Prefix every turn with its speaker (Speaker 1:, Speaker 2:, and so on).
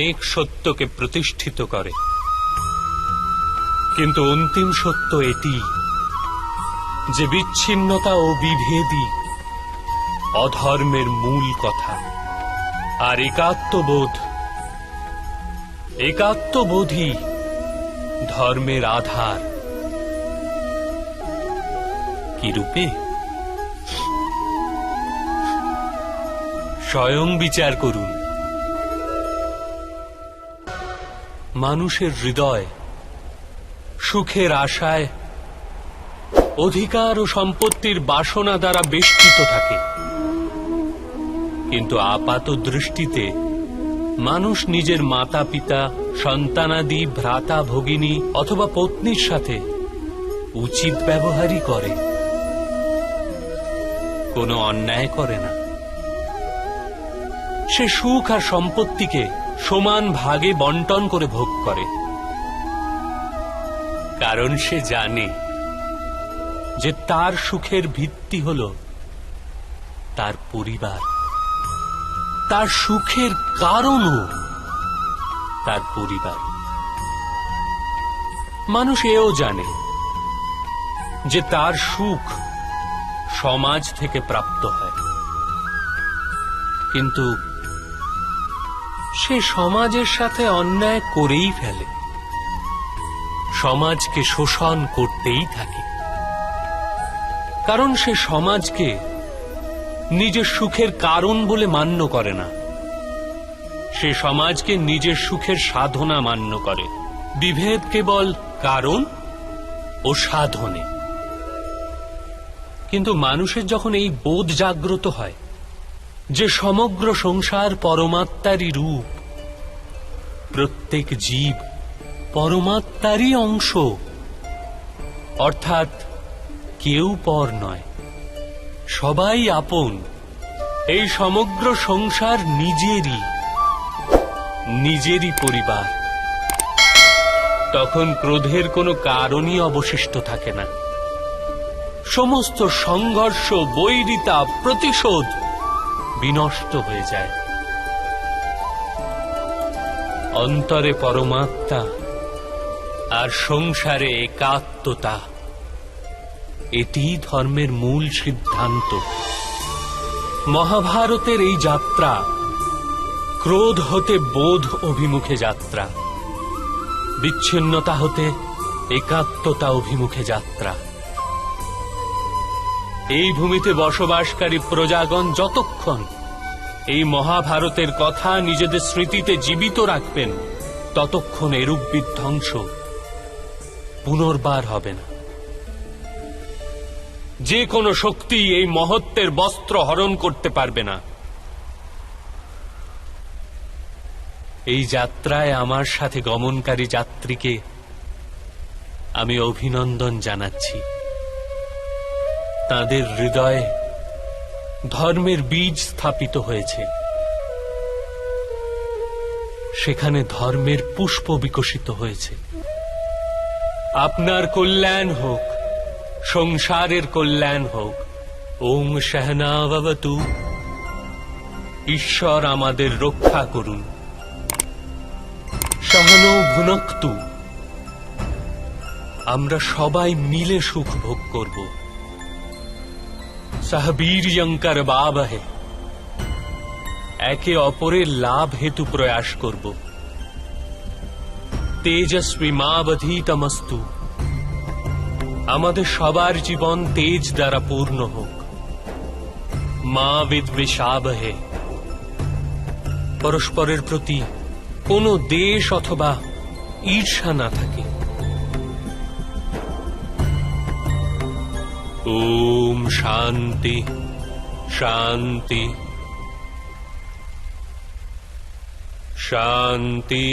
Speaker 1: অনেক সত্যকে প্রতিষ্ঠিত করে, কিন্তু অন্তিম সত্য এটি যে বিচ্ছিন্নতা ও বিভেদই অধর্মের মূল কথা। আর একাত্মবোধই ধর্মের আধার। কি রূপে? স্বয়ং বিচার করুন। মানুষের হৃদয় সুখের আশায়, অধিকার ও সম্পত্তির বাসনা দ্বারা বেষ্টিত থাকে, কিন্তু আপাত দৃষ্টিতে মানুষ নিজের মাতা পিতা, সন্তানাদি, ভ্রাতা ভগিনী অথবা পত্নীর সাথে উচিত ব্যবহারই করে, কোনো অন্যায় করে না। সে সুখ আর সম্পত্তিকে সমান ভাগে বন্টন করে ভোগ করে, কারণ সে জানে যে তার সুখের ভিত্তি হল তার পরিবার, তার সুখের কারণও তার পরিবার। মানুষ এও জানে যে তার সুখ সমাজ থেকে প্রাপ্ত হয়, কিন্তু সে সমাজের সাথে অন্যায় করেই ফেলে, সমাজকে শোষণ করতেই থাকে, কারণ সে সমাজকে নিজের সুখের কারণ বলে মান্য করে না, সে সমাজকে নিজের সুখের সাধনা মান্য করে। বিভেদ কেবল কারণ ও সাধনে। কিন্তু মানুষের যখন এই বোধ জাগ্রত হয় যে সমগ্র সংসার পরমাত্মারই রূপ, প্রত্যেক জীব পরমাত্মারই অংশ, অর্থাৎ কেউ পর নয়, সবাই আপন, এই সমগ্র সংসার নিজেরই পরিবার, তখন ক্রোধের কোনো কারণই অবশিষ্ট থাকে না। সমস্ত সংঘর্ষ, বৈরিতা, প্রতিশোধ বিনষ্ট হয়ে যায়। অন্তরে পরমাত্মা আর সংসারে একাত্মতা, এটি ধর্মের মূল সিদ্ধান্ত। মহাভারতের এই যাত্রা ক্রোধ হতে বোধ অভিমুখে যাত্রা, বিচ্ছিন্নতা হতে একাত্মতা অভিমুখে যাত্রা। এই ভূমিতে বসবাসকারী প্রজাগণ যতক্ষণ এই মহাভারতের কথা নিজেদের স্মৃতিতে জীবিত রাখবেন, ততক্ষণ এরূপ বিধ্বংস পুনর্বার হবে না। যে কোনো শক্তি এই মহত্বের বস্ত্র হরণ করতে পারবে না। এই যাত্রায় আমার সাথে গমনকারী যাত্রীকে আমি অভিনন্দন জানাচ্ছি। তাদের হৃদয়ে ধর্মের বীজ স্থাপিত হয়েছে, সেখানে ধর্মের পুষ্প বিকশিত হয়েছে। আপনার কল্যাণ হোক, সংসারের কল্যাণ হোক। ওং সহনাভবতু। ঈশ্বর আমাদের রক্ষা করুন। সহনৌ ভুনক্তু। আমরা সবাই মিলে সুখ ভোগ করব। সহ বীর্যং করবাবহে। একে অপরের লাভ হেতু প্রয়াস করব। তেজস্বী মাবধীতমস্তু। আমাদের সবার জীবন তেজ দ্বারা পূর্ণ হোক। মা বিদ্বেষাবহে। পরস্পরের প্রতি কোনো দেশ অথবা ঈর্ষা না থাকে। ওম শান্তি শান্তি শান্তি।